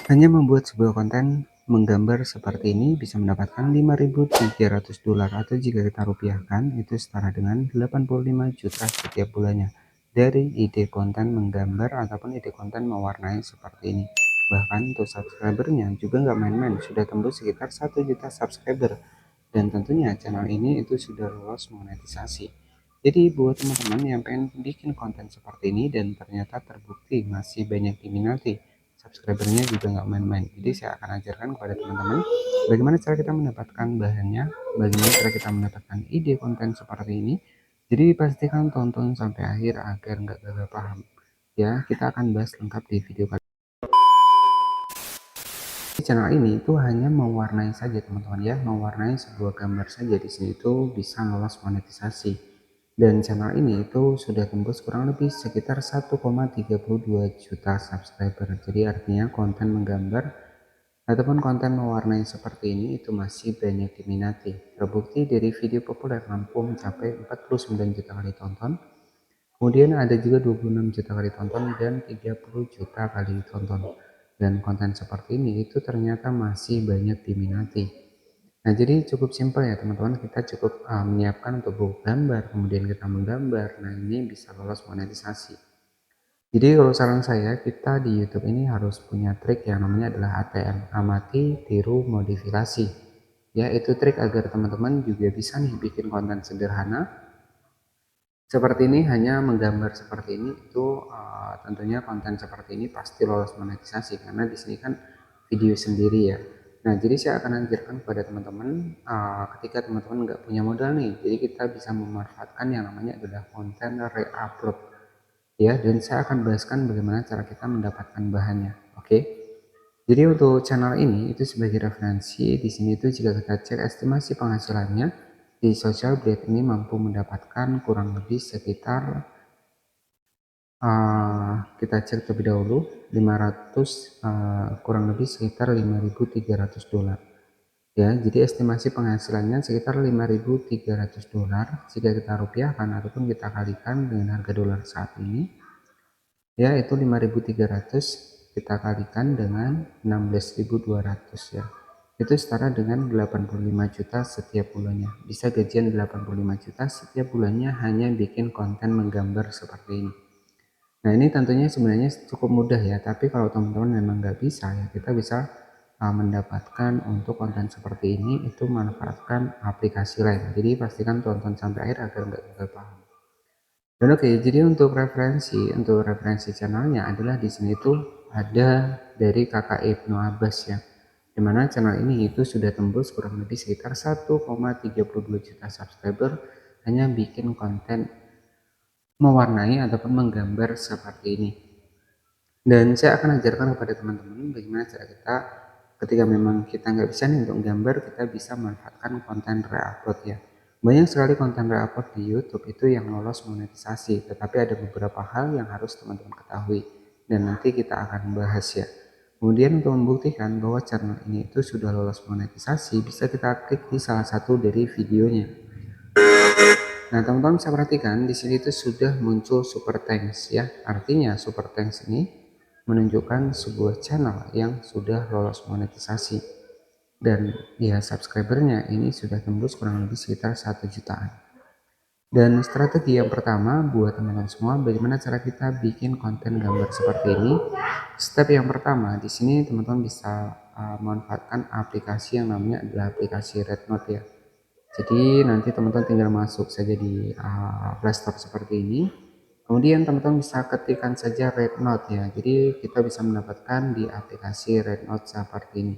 Hanya membuat sebuah konten menggambar seperti ini bisa mendapatkan $5.300 atau jika kita rupiahkan itu setara dengan 85 juta setiap bulannya dari ide konten menggambar ataupun ide konten mewarnai seperti ini. Bahkan untuk subscribernya juga nggak main-main, sudah tembus sekitar 1 juta subscriber, dan tentunya channel ini itu sudah lolos monetisasi. Jadi buat teman-teman yang pengen bikin konten seperti ini dan ternyata terbukti masih banyak diminati, subscribernya juga nggak main-main. Jadi saya akan ajarkan kepada teman-teman bagaimana cara kita mendapatkan bahannya, bagaimana cara kita mendapatkan ide konten seperti ini. Jadi pastikan tonton sampai akhir agar nggak gagal paham. Ya, kita akan bahas lengkap di video kali ini. Channel ini itu hanya mewarnai saja teman-teman ya, mewarnai sebuah gambar saja. Di sini itu bisa lolos monetisasi. Dan channel ini itu sudah tembus kurang lebih sekitar 1,32 juta subscriber. Jadi artinya konten menggambar ataupun konten mewarnai seperti ini itu masih banyak diminati. Terbukti dari video populer mampu mencapai 49 juta kali tonton. Kemudian ada juga 26 juta kali tonton dan 30 juta kali tonton. Dan konten seperti ini itu ternyata masih banyak diminati. Nah, jadi cukup simpel ya teman-teman, kita cukup menyiapkan untuk buku gambar, kemudian kita menggambar. Nah, ini bisa lolos monetisasi. Jadi kalau saran saya, kita di YouTube ini harus punya trik yang namanya adalah ATM, amati, tiru, modifikasi. Ya, itu trik agar teman-teman juga bisa nih bikin konten sederhana seperti ini, hanya menggambar seperti ini itu tentunya konten seperti ini pasti lolos monetisasi karena di sini kan video sendiri ya. Nah, jadi saya akan anjurkan kepada teman-teman ketika teman-teman nggak punya modal nih, jadi kita bisa memanfaatkan yang namanya adalah konten re-upload ya, dan saya akan bahaskan bagaimana cara kita mendapatkan bahannya. Oke. Jadi untuk channel ini itu sebagai referensi, di sini itu jika kita cek estimasi penghasilannya di Social Blade ini mampu mendapatkan kurang lebih sekitar kita cek terlebih dahulu 500 kurang lebih sekitar $5.300 ya. Jadi estimasi penghasilannya sekitar $5.300 jika kita rupiahkan ataupun kita kalikan dengan harga dolar saat ini ya, itu 5.300 kita kalikan dengan 16.200 ya, itu setara dengan 85 juta setiap bulannya. Bisa gajian 85 juta setiap bulannya hanya bikin konten menggambar seperti ini. Nah, ini tentunya sebenarnya cukup mudah ya, tapi kalau teman-teman memang nggak bisa ya, kita bisa mendapatkan untuk konten seperti ini itu manfaatkan aplikasi lain. Jadi pastikan tonton sampai akhir agar nggak gagal paham. Dan oke, jadi untuk referensi channelnya adalah di sini tuh ada dari Kakak Ibnu Abbas ya. Dimana channel ini itu sudah tembus kurang lebih sekitar 1,32 juta subscriber hanya bikin konten mewarnai ataupun menggambar seperti ini. Dan saya akan ajarkan kepada teman-teman bagaimana cara kita ketika memang kita nggak bisa nih untuk gambar, kita bisa manfaatkan konten re-upload ya. Banyak sekali konten re-upload di YouTube itu yang lolos monetisasi, tetapi ada beberapa hal yang harus teman-teman ketahui dan nanti kita akan bahas ya. Kemudian untuk membuktikan bahwa channel ini itu sudah lolos monetisasi, bisa kita klik di salah satu dari videonya. Nah, teman-teman bisa perhatikan di sini itu sudah muncul super thanks ya. Artinya super thanks ini menunjukkan sebuah channel yang sudah lolos monetisasi dan ya subscribernya ini sudah tembus kurang lebih sekitar 1 jutaan. Dan strategi yang pertama buat teman-teman semua, bagaimana cara kita bikin konten gambar seperti ini. Step yang pertama di sini teman-teman bisa memanfaatkan aplikasi yang namanya adalah aplikasi Rednote ya. Jadi nanti teman-teman tinggal masuk saja di Play Store seperti ini. Kemudian teman-teman bisa ketikkan saja Rednote ya. Jadi kita bisa mendapatkan di aplikasi Rednote seperti ini.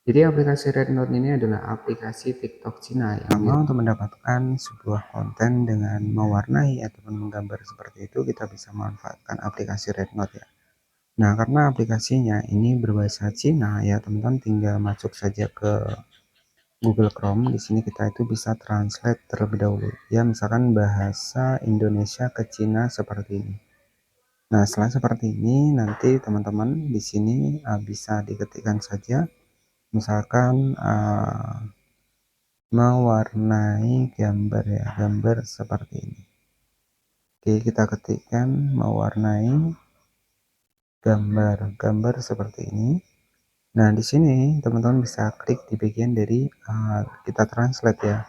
Jadi aplikasi Rednote ini adalah aplikasi TikTok Cina yang mau untuk mendapatkan sebuah konten dengan mewarnai ataupun menggambar seperti itu, kita bisa memanfaatkan aplikasi Rednote ya. Nah, karena aplikasinya ini berbahasa Cina ya, teman-teman tinggal masuk saja ke Google Chrome. Di sini kita itu bisa translate terlebih dahulu ya, misalkan bahasa Indonesia ke Cina seperti ini. Nah, setelah seperti ini nanti teman-teman di sini bisa diketikkan saja misalkan mewarnai gambar ya, gambar seperti ini. Oke, kita ketikkan mewarnai gambar seperti ini. Nah, di sini teman-teman bisa klik di bagian dari kita translate ya.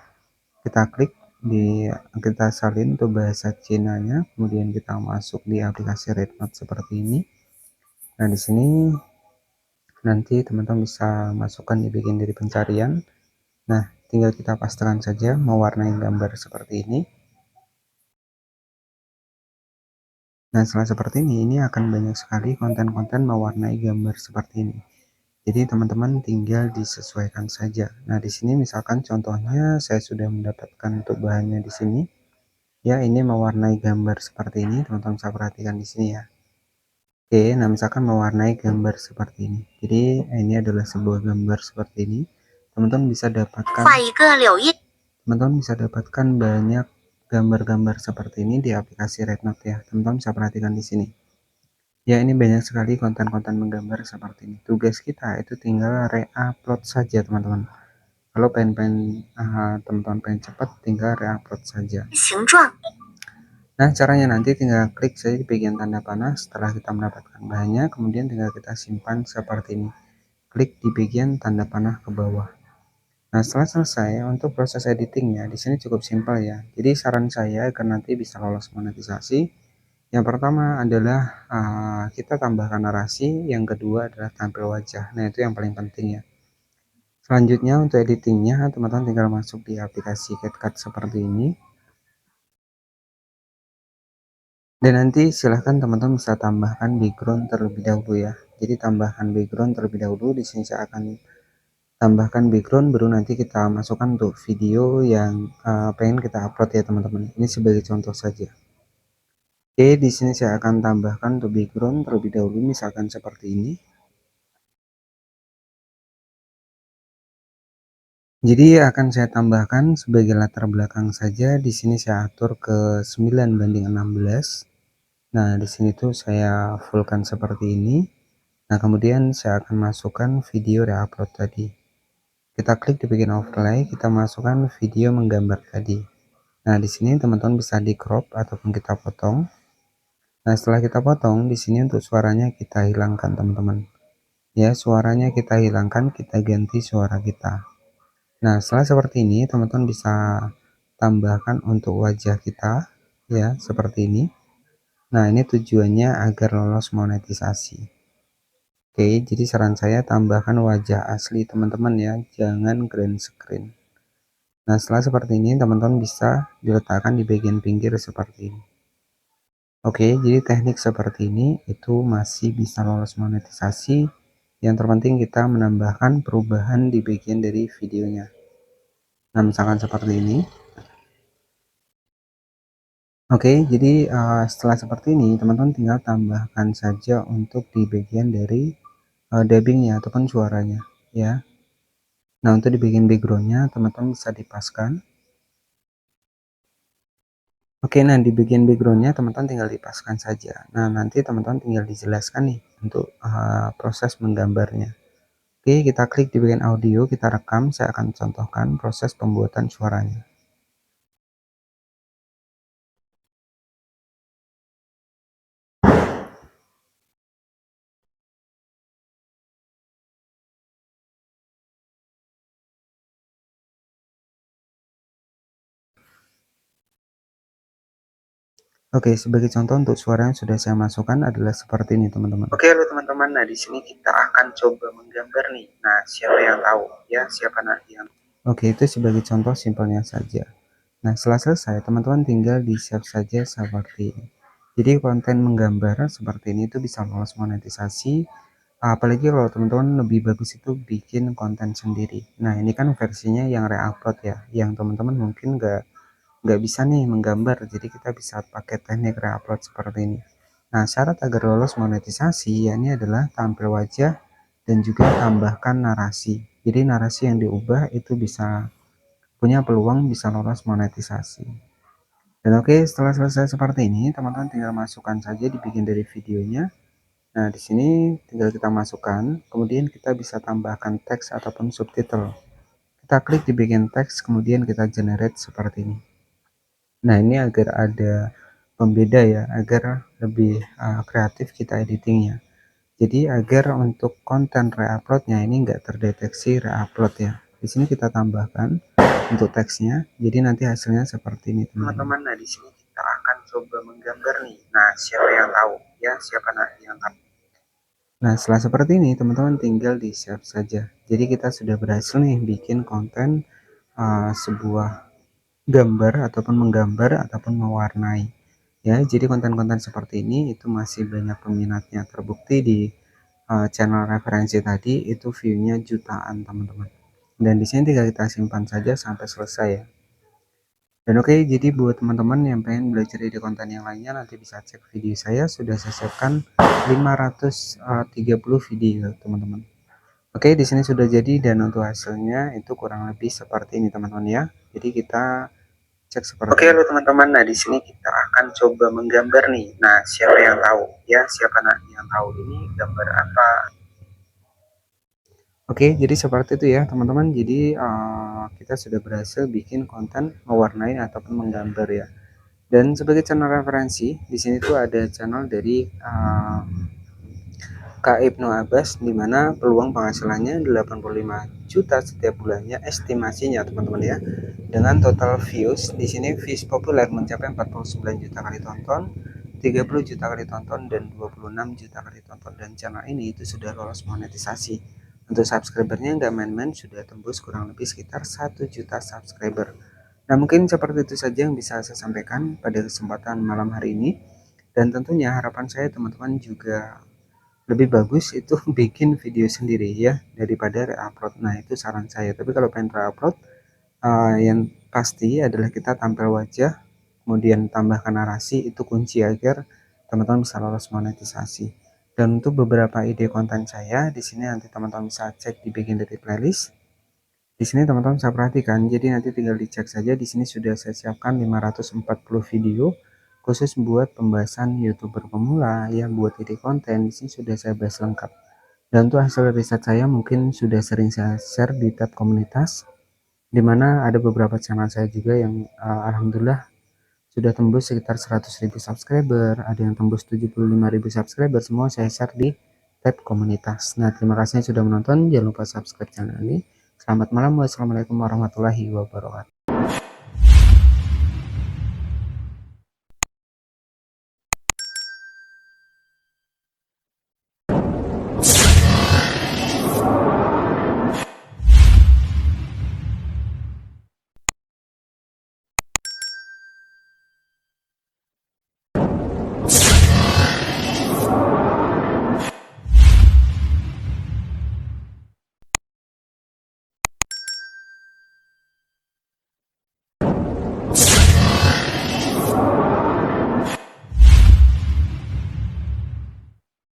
Kita klik di kita salin untuk bahasa Cina-nya, kemudian kita masuk di aplikasi Rednote seperti ini. Nah, di sini nanti teman-teman bisa masukkan di bagian dari pencarian. Nah, tinggal kita pastikan saja mewarnai gambar seperti ini. Nah, setelah seperti ini akan banyak sekali konten-konten mewarnai gambar seperti ini. Jadi teman-teman tinggal disesuaikan saja. Nah, di sini misalkan contohnya saya sudah mendapatkan untuk bahannya di sini. Ya, ini mewarnai gambar seperti ini, teman-teman bisa perhatikan di sini ya. Oke, nah misalkan mewarnai gambar seperti ini. Jadi ini adalah sebuah gambar seperti ini. Teman-teman bisa dapatkan banyak gambar-gambar seperti ini di aplikasi Rednote ya. Teman-teman bisa perhatikan di sini. Ya, ini banyak sekali konten-konten menggambar seperti ini. Tugas kita itu tinggal re-upload saja, teman-teman. Kalau teman-teman pengen cepat, tinggal re-upload saja. Nah, caranya nanti tinggal klik saja di bagian tanda panah setelah kita mendapatkan bahannya, kemudian tinggal kita simpan seperti ini. Klik di bagian tanda panah ke bawah. Nah, setelah selesai untuk proses editingnya, di sini cukup simpel ya. Jadi saran saya agar nanti bisa lolos monetisasi, yang pertama adalah kita tambahkan narasi, yang kedua adalah tampil wajah. Nah, itu yang paling penting ya. Selanjutnya untuk editingnya, teman-teman tinggal masuk di aplikasi CapCut seperti ini. Dan nanti silahkan teman-teman bisa tambahkan background terlebih dahulu ya. Jadi tambahkan background terlebih dahulu. Di sini saya akan tambahkan background, baru nanti kita masukkan untuk video yang pengen kita upload ya teman-teman. Ini sebagai contoh saja. Oke, di sini saya akan tambahkan untuk background terlebih dahulu, misalkan seperti ini. Jadi akan saya tambahkan sebagai latar belakang saja. Di sini saya atur ke 9:16. Nah, di sini tuh saya fullkan seperti ini. Nah, kemudian saya akan masukkan video re-upload tadi. Kita klik di bagian overlay, kita masukkan video menggambar tadi. Nah, di sini teman-teman bisa di crop ataupun kita potong. Nah, setelah kita potong, di sini untuk suaranya kita hilangkan, teman-teman. Ya, suaranya kita hilangkan, kita ganti suara kita. Nah, setelah seperti ini, teman-teman bisa tambahkan untuk wajah kita, ya, seperti ini. Nah, ini tujuannya agar lolos monetisasi. Oke, jadi saran saya tambahkan wajah asli teman-teman ya, jangan green screen. Nah, setelah seperti ini, teman-teman bisa diletakkan di bagian pinggir seperti ini. Oke, jadi teknik seperti ini itu masih bisa lolos monetisasi. Yang terpenting kita menambahkan perubahan di bagian dari videonya. Nah, misalkan seperti ini. Oke, jadi setelah seperti ini, teman-teman tinggal tambahkan saja untuk di bagian dari dubbingnya ataupun suaranya, ya. Nah, untuk di bagian backgroundnya, teman-teman bisa dipaskan. Oke, nah di bagian backgroundnya teman-teman tinggal dipaskan saja. Nah, nanti teman-teman tinggal dijelaskan nih untuk proses menggambarnya. Oke, kita klik di bagian audio, kita rekam. Saya akan contohkan proses pembuatan suaranya. Oke, sebagai contoh untuk suara yang sudah saya masukkan adalah seperti ini, teman-teman. Oke, halo teman-teman. Nah, di sini kita akan coba menggambar nih. Nah, siapa yang tahu? Ya, siapa nanti yang... Oke, itu sebagai contoh simpelnya saja. Nah, setelah selesai, teman-teman tinggal di-save saja seperti ini. Jadi, konten menggambar seperti ini itu bisa lolos monetisasi. Apalagi kalau teman-teman lebih bagus itu bikin konten sendiri. Nah, ini kan versinya yang re-upload ya, yang teman-teman mungkin nggak bisa nih menggambar, jadi kita bisa pakai teknik re-upload seperti ini. Nah, syarat agar lolos monetisasi ya ini adalah tampil wajah dan juga tambahkan narasi. Jadi narasi yang diubah itu bisa punya peluang bisa lolos monetisasi. Dan oke, setelah selesai seperti ini, teman-teman tinggal masukkan saja di bagian dari videonya. Nah, di sini tinggal kita masukkan, kemudian kita bisa tambahkan teks ataupun subtitle. Kita klik di bagian teks, kemudian kita generate seperti ini. Nah, ini agar ada pembeda ya, agar lebih kreatif kita editingnya. Jadi agar untuk konten reuploadnya ini enggak terdeteksi reupload ya. Di sini kita tambahkan untuk teksnya. Jadi nanti hasilnya seperti ini teman-teman. Nah di sini kita akan coba menggambar nih. Nah siapa yang tahu ya, siapa nanti yang tahu. Nah setelah seperti ini teman-teman tinggal di save saja. Jadi kita sudah berhasil nih bikin konten sebuah gambar ataupun menggambar ataupun mewarnai ya. Jadi konten-konten seperti ini itu masih banyak peminatnya, terbukti di channel referensi tadi itu view-nya jutaan teman-teman. Dan di sini tinggal kita simpan saja sampai selesai ya. Dan oke, jadi buat teman-teman yang pengen belajar ide konten yang lainnya nanti bisa cek video saya, sudah saya siapkan 530 video teman-teman. Oke, di sini sudah jadi dan untuk hasilnya itu kurang lebih seperti ini teman-teman ya. Jadi kita cek seperti ini. Oke, halo teman-teman. Nah, di sini kita akan coba menggambar nih. Nah, siapa yang tahu ya? Siapa nanti yang tahu ini gambar apa? Oke, jadi seperti itu ya teman-teman. Jadi kita sudah berhasil bikin konten mewarnai ataupun menggambar ya. Dan sebagai channel referensi, di sini tuh ada channel dari Kak Ibnu Abbas, di mana peluang penghasilannya 85 juta setiap bulannya estimasinya teman-teman ya. Dengan total views di sini views populer mencapai 49 juta kali tonton, 30 juta kali tonton dan 26 juta kali tonton, dan channel ini itu sudah lolos monetisasi. Untuk subscribernya nggak main-main, sudah tembus kurang lebih sekitar 1 juta subscriber. Nah mungkin seperti itu saja yang bisa saya sampaikan pada kesempatan malam hari ini. Dan tentunya harapan saya teman-teman juga lebih bagus itu bikin video sendiri ya daripada reupload. Nah itu saran saya. Tapi kalau pengen reupload yang pasti adalah kita tampil wajah, kemudian tambahkan narasi, itu kunci agar teman-teman bisa lolos monetisasi. Dan untuk beberapa ide konten saya di sini nanti teman-teman bisa cek di bagian dari playlist. Di sini teman-teman bisa perhatikan, jadi nanti tinggal dicek saja. Di sini sudah saya siapkan 540 video khusus buat pembahasan YouTuber pemula ya, buat ide konten. Di sini sudah saya bahas lengkap. Dan untuk hasil riset saya mungkin sudah sering saya share di tab komunitas, dimana ada beberapa channel saya juga yang alhamdulillah sudah tembus sekitar 100.000 subscriber, ada yang tembus 75.000 subscriber, semua saya share di tab komunitas. Nah terima kasih sudah menonton, jangan lupa subscribe channel ini. Selamat malam, wassalamualaikum warahmatullahi wabarakatuh.